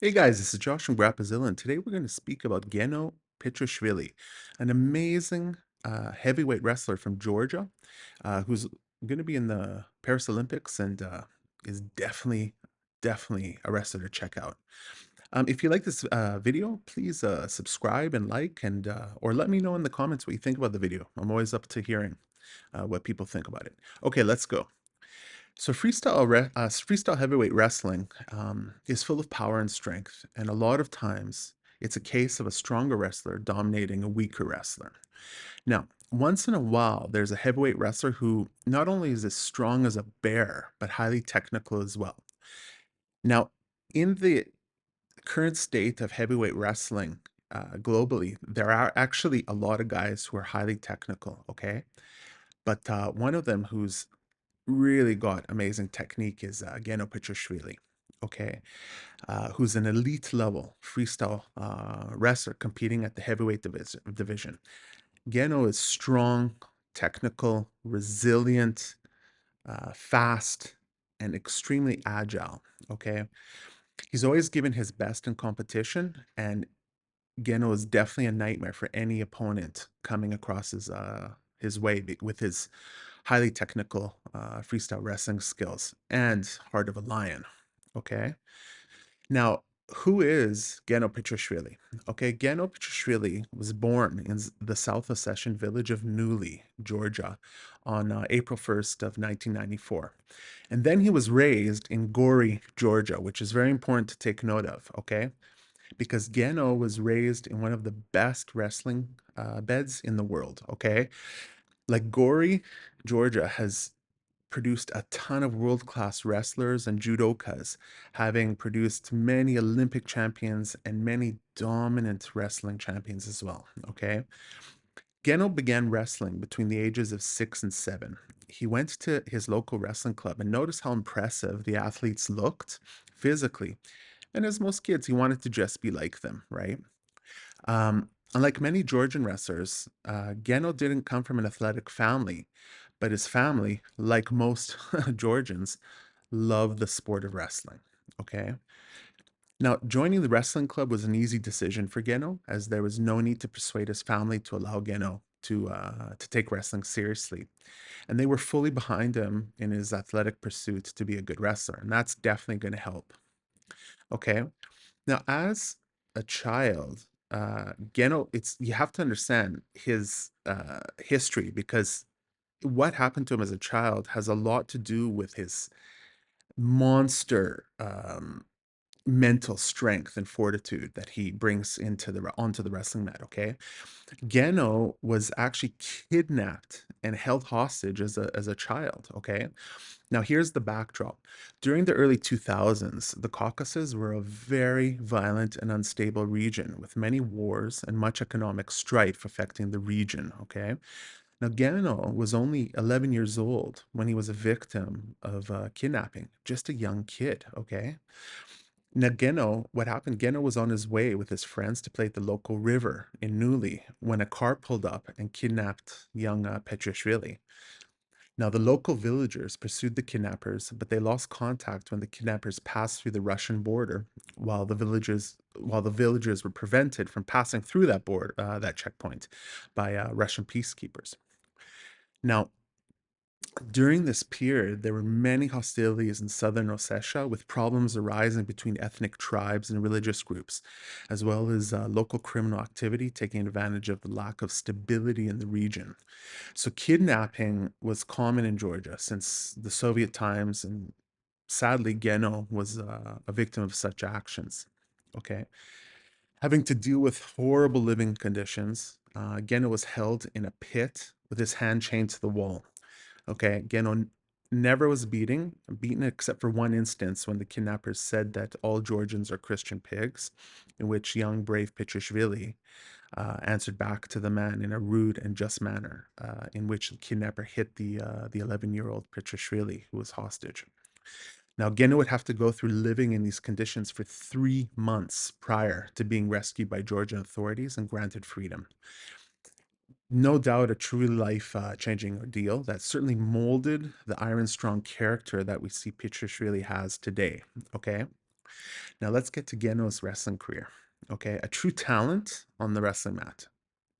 Hey guys, this is Josh from Grapazilla, and today we're going to speak about Geno Petriashvili, an amazing heavyweight wrestler from Georgia, who's going to be in the Paris Olympics and is definitely a wrestler to check out. If you like this video, please subscribe and like, and or let me know in the comments what you think about the video. I'm always up to hearing what people think about it. Okay, let's go. So freestyle heavyweight wrestling is full of power and strength, and a lot of times it's a case of a stronger wrestler dominating a weaker wrestler. Now, once in a while, there's a heavyweight wrestler who not only is as strong as a bear, but highly technical as well. Now, in the current state of heavyweight wrestling globally, there are actually a lot of guys who are highly technical, okay? But one of them who's really got amazing technique is Geno Petriashvili, okay, who's an elite level freestyle wrestler competing at the heavyweight division. Geno is strong, technical, resilient, fast, and extremely agile. Okay, he's always given his best in competition, and Geno is definitely a nightmare for any opponent coming across his way with his highly technical freestyle wrestling skills and heart of a lion. Okay. Now, who is Geno Petriashvili? Okay, Geno Petriashvili was born in the South Ossetian village of Newly, Georgia, on April 1st of 1994. And then he was raised in Gori, Georgia, which is very important to take note of, okay? Because Geno was raised in one of the best wrestling beds in the world, okay? Like Gori, Georgia has produced a ton of world-class wrestlers and judokas, having produced many Olympic champions and many dominant wrestling champions as well. Okay. Geno began wrestling between the ages of 6 and 7. He went to his local wrestling club and noticed how impressive the athletes looked physically. And as most kids, he wanted to just be like them, right? Unlike many Georgian wrestlers, Geno didn't come from an athletic family, but his family, like most Georgians, loved the sport of wrestling. Okay. Now, joining the wrestling club was an easy decision for Geno, as there was no need to persuade his family to allow Geno to take wrestling seriously, and they were fully behind him in his athletic pursuit to be a good wrestler, and that's definitely going to help. Okay. Now, as a child, Geno, it's you have to understand his history because what happened to him as a child has a lot to do with his monster mental strength and fortitude that he brings onto the wrestling mat. Okay, Geno was actually kidnapped and held hostage as a child. Okay, now, here's the backdrop. During the early 2000s, the Caucasus were a very violent and unstable region with many wars and much economic strife affecting the region. Okay. Now, Gano was only 11 years old when he was a victim of kidnapping, just a young kid. Okay. Now, Geno, what happened? Geno was on his way with his friends to play at the local river in Newly when a car pulled up and kidnapped young Petriashvili. Now, the local villagers pursued the kidnappers, but they lost contact when the kidnappers passed through the Russian border, while the villagers were prevented from passing through that checkpoint by Russian peacekeepers. Now, during this period, there were many hostilities in southern Ossetia, with problems arising between ethnic tribes and religious groups, as well as local criminal activity taking advantage of the lack of stability in the region. So kidnapping was common in Georgia since the Soviet times, and sadly, Geno was a victim of such actions. Okay. Having to deal with horrible living conditions, Geno was held in a pit with his hand chained to the wall. Okay. Geno never was beaten except for one instance when the kidnappers said that all Georgians are Christian pigs, in which young brave Petriashvili answered back to the man in a rude and just manner, in which the kidnapper hit the 11-year-old Petriashvili, who was hostage. Now, Gena would have to go through living in these conditions for 3 months prior to being rescued by Georgian authorities and granted freedom. No doubt a truly life-changing ordeal that certainly molded the iron strong character that we see Petriashvili has today. Okay. Now let's get to Geno's wrestling career. Okay, a true talent on the wrestling mat.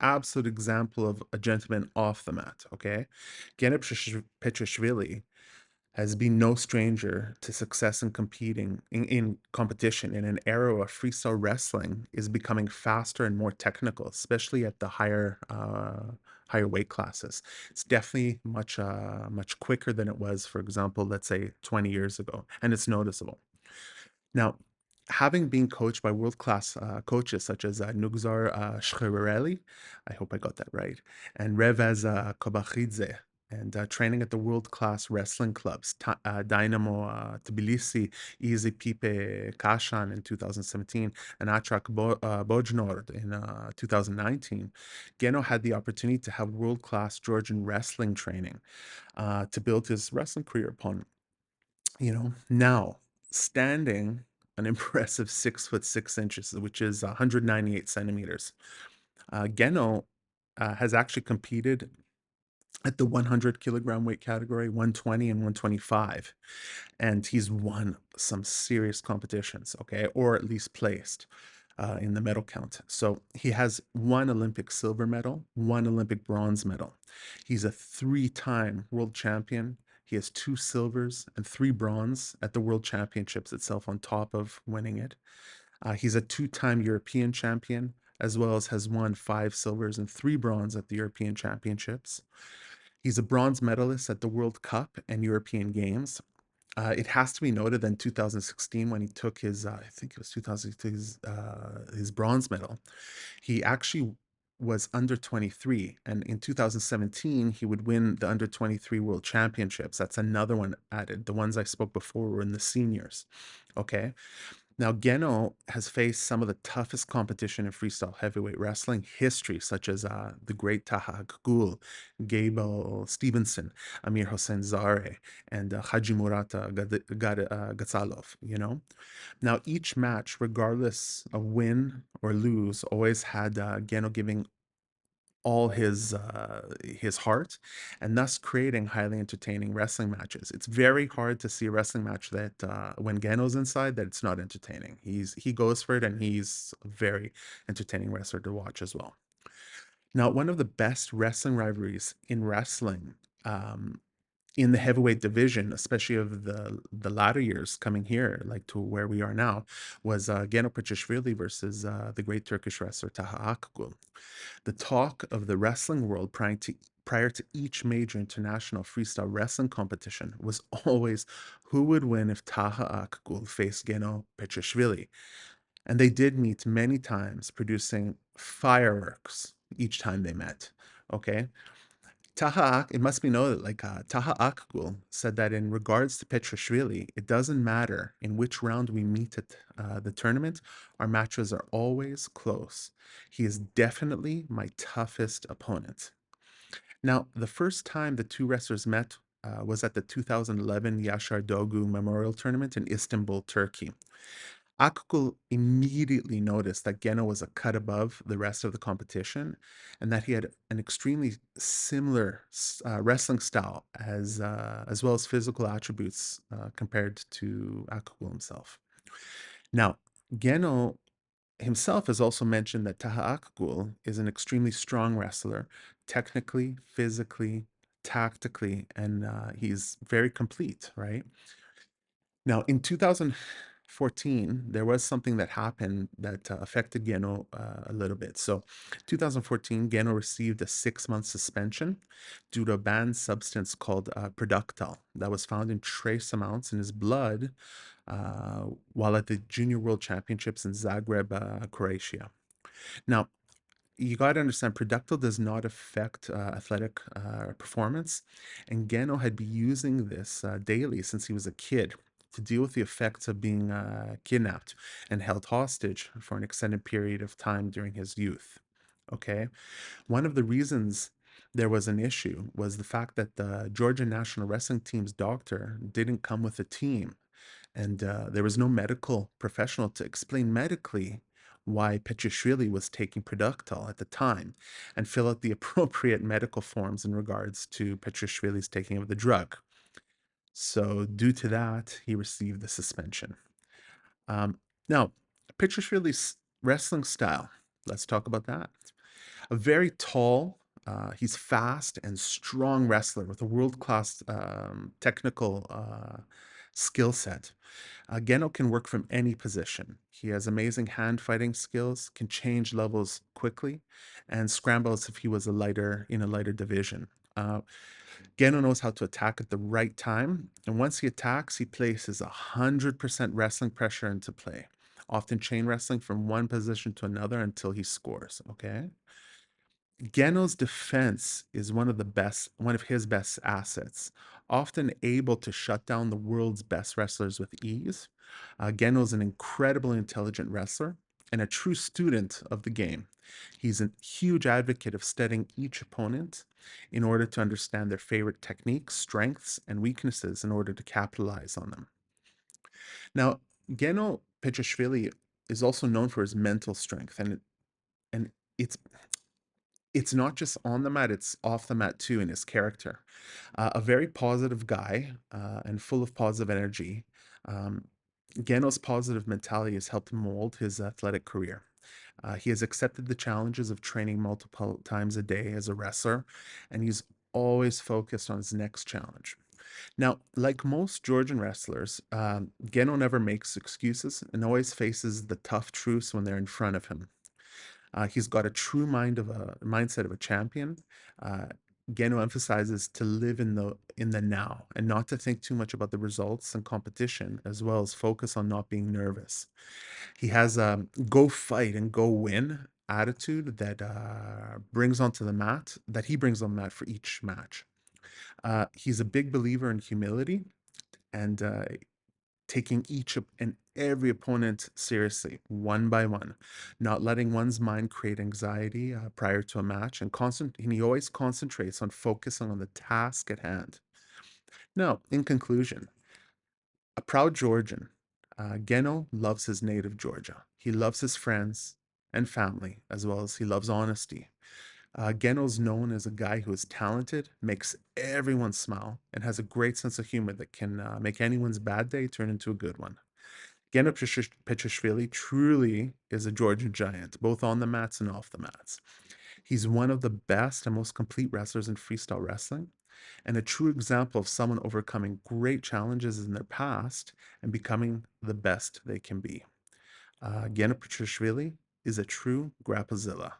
Absolute example of a gentleman off the mat. Okay, Geno Petriashvili has been no stranger to success in competing in competition in an era where freestyle wrestling is becoming faster and more technical, especially at the higher weight classes. It's definitely much quicker than it was, for example, let's say 20 years ago, and it's noticeable. Now, having been coached by world-class coaches such as Nugzar Shchereli, I hope I got that right, and Revaz Kobachidze, and training at the world-class wrestling clubs, Dynamo Tbilisi, Easy Pipe Kashan in 2017, and Atrak Bojnord in 2019, Geno had the opportunity to have world-class Georgian wrestling training to build his wrestling career upon. Now standing an impressive 6 foot 6 inches, which is 198 centimeters. Geno has actually competed at the 100 kilogram weight category, 120 and 125, and he's won some serious competitions, okay, or at least placed in the medal count. So he has one Olympic silver medal, one Olympic bronze medal. He's a three-time world champion. He has two silvers and three bronze at the World Championships itself, on top of winning it. He's a two-time European champion, as well as has won five silvers and three bronze at the European Championships. He's a bronze medalist at the World Cup and European Games. It has to be noted that in 2016, when he took his, I think it was 2000, his bronze medal, he actually was under 23. And in 2017, he would win the under 23 World Championships. That's another one added. The ones I spoke before were in the seniors. Okay. Now, Geno has faced some of the toughest competition in freestyle heavyweight wrestling history, such as the great Taha Akgul, Gable Stevenson, Amir Hossein Zare, and Haji Murata Gatsalov, Now, each match, regardless of win or lose, always had Geno giving all his heart, and thus creating highly entertaining wrestling matches. It's very hard to see a wrestling match that when Geno's inside, that it's not entertaining. He goes for it, and he's a very entertaining wrestler to watch as well. Now, one of the best wrestling rivalries in wrestling, in the heavyweight division, especially of the latter years coming here, like to where we are now, was Geno Petriashvili versus the great Turkish wrestler Taha Akgul. The talk of the wrestling world prior to each major international freestyle wrestling competition was always who would win if Taha Akgul faced Geno Petriashvili. And they did meet many times, producing fireworks each time they met. Okay. It must be noted, like Taha Akgul said that in regards to Petriashvili, it doesn't matter in which round we meet at the tournament, our matches are always close. He is definitely my toughest opponent. Now, the first time the two wrestlers met was at the 2011 Yashar Dogu Memorial Tournament in Istanbul, Turkey. Akgul immediately noticed that Geno was a cut above the rest of the competition, and that he had an extremely similar wrestling style, as well as physical attributes compared to Akgul himself. Now, Geno himself has also mentioned that Taha Akgul is an extremely strong wrestler, technically, physically, tactically, and he's very complete, right? Now, in 2014, there was something that happened that affected Geno a little bit. So, 2014, Geno received a 6-month suspension due to a banned substance called Productal that was found in trace amounts in his blood while at the Junior World Championships in Zagreb, Croatia. Now, you got to understand, Productal does not affect athletic performance, and Geno had been using this daily since he was a kid to deal with the effects of being kidnapped and held hostage for an extended period of time during his youth. Okay, one of the reasons there was an issue was the fact that the Georgian national wrestling team's doctor didn't come with the team, and there was no medical professional to explain medically why Petriashvili was taking Productal at the time and fill out the appropriate medical forms in regards to Petriashvili's taking of the drug. So, due to that, he received the suspension. Um, Now, Petriashvili's wrestling style. Let's talk about that. A very tall, he's fast and strong wrestler with a world-class technical skill set. Geno can work from any position. He has amazing hand fighting skills, can change levels quickly, and scrambles if he was a lighter division. Uh, Geno knows how to attack at the right time, and once he attacks, he places 100% wrestling pressure into play, often chain wrestling from one position to another until he scores. Okay. Geno's defense is one of his best assets, often able to shut down the world's best wrestlers with ease. Geno's an incredibly intelligent wrestler and a true student of the game. He's a huge advocate of studying each opponent in order to understand their favorite techniques, strengths, and weaknesses in order to capitalize on them. Now, Geno Petriashvili is also known for his mental strength, and it's it's not just on the mat, it's off the mat too in his character. A very positive guy and full of positive energy. Um, Geno's positive mentality has helped mold his athletic career. He has accepted the challenges of training multiple times a day as a wrestler, and he's always focused on his next challenge. Now, like most Georgian wrestlers, Geno never makes excuses and always faces the tough truths when they're in front of him. He's got a true mindset of a champion. Uh, Geno emphasizes to live in the now and not to think too much about the results and competition, as well as focus on not being nervous. He has a go fight and go win attitude that he brings on the mat for each match. He's a big believer in humility and taking and every opponent seriously, one by one, not letting one's mind create anxiety prior to a match, and he always concentrates on focusing on the task at hand. Now, in conclusion, a proud Georgian, Geno loves his native Georgia. He loves his friends and family, as well as he loves honesty. Geno's known as a guy who is talented, makes everyone smile, and has a great sense of humor that can make anyone's bad day turn into a good one. Geno Petriashvili truly is a Georgian giant, both on the mats and off the mats. He's one of the best and most complete wrestlers in freestyle wrestling, and a true example of someone overcoming great challenges in their past and becoming the best they can be. Geno Petriashvili is a true Grapazilla.